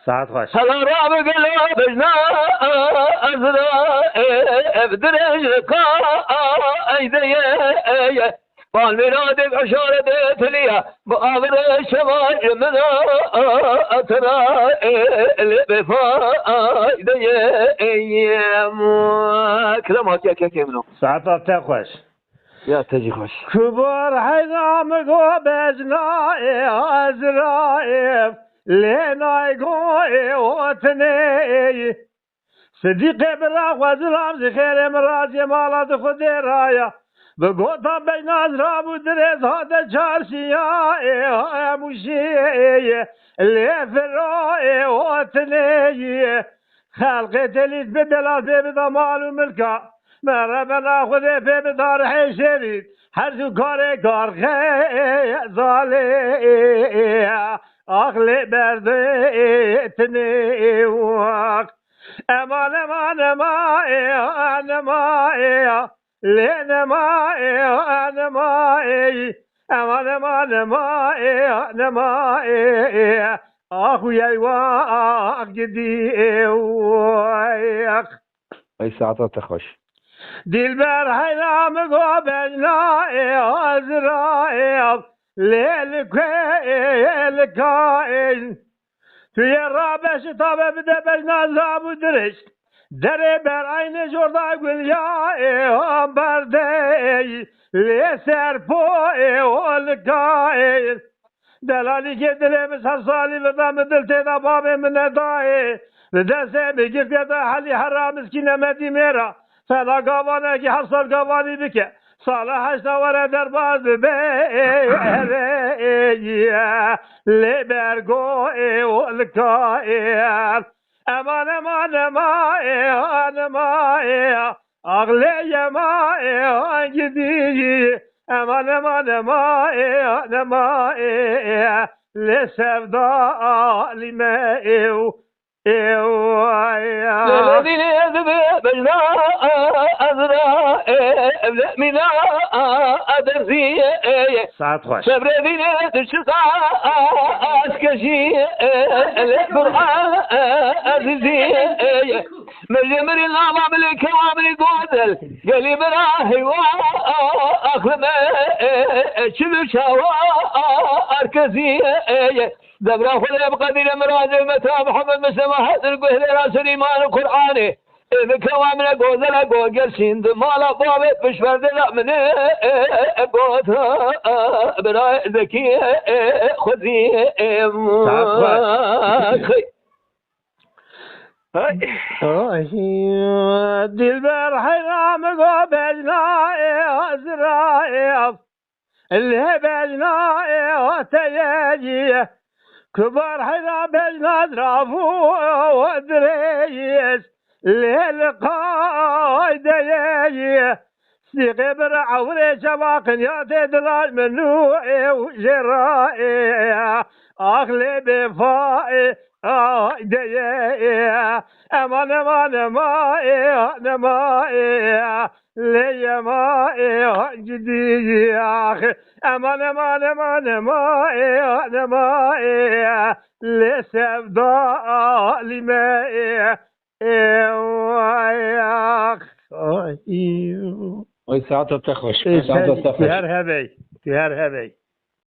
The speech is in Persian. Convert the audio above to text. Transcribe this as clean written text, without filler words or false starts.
ساعت خوش هلا راب قلب بجنا أزرا بدرج قايدة بالميلاد عشارة تليا بآخر الشمال من أترى بفايدة كلامات يا كيمنو ساعت خوش يا تجي خوش كبر حينام قبزنا أزرائيل لنا يقوي وطني صديقي براق وزرام زخير مرازي مالات خديرايا بقوطا بين أزراب ودريز هذا جارسيا مشي اللي فروي وطني خلقي تليت بدلات بضمال وملكا مرة ناخذ في بدار حشريت حرج كاري كارخي ظالي أخلي برديتني وقت أمان أمان مائي أنا مائي لين مائي أنا مائي أمان أمان مائي أنا مائي أخويا واقدي وياك أي ساعة تخش دلبر حيرام قابلنا أزرائيل ليلكين في الرابش طبب دبجنا زاب ودرش دري برعين جردا قل يا بردي ليسر فوي والكاين دلالي كدلي مسحصالي بضام دلتي ضبابي من الداي بدسي بجف يدا حلي حرام مسكينة مديميرا فلا قوانه كي حصل قواني بك صالح اشتورى درباز بيري لبرقوي والكائر امان امان مائي انا مائي اغلي مائي جديد امان امان مائي انا مائي لسفضاء لمائي الذين يذبنا أذرا منا أدرسي ساعت خوش سبرين تشقى أسكشي القرآن أزيزي مجمر الله ملك وامر قادل قالي براهي وأخلم شبشاوى أركزي دبر خذ بقدر مراد متى محمد مسلم هذا القهر راس الايمان القراني اذا كوامل غوزل غوجر سند مالا باب بشفر لا من غوت برا ذكي خذي دلبر حرام قبلنا ازرائيل اللي بلنا تيجي كبر حدا بجنا درافو ودريس للقايد يجي سيقي برعوري شواقن يا تدلال منوعي وجرائي أخلي بفائي ديي أمان أمان مائي أنا مائي لي مائي جديد أخي أمان أمان أمان مائي أنا مائي لسفضاء لمائي أي ساعة تخش تهر هبي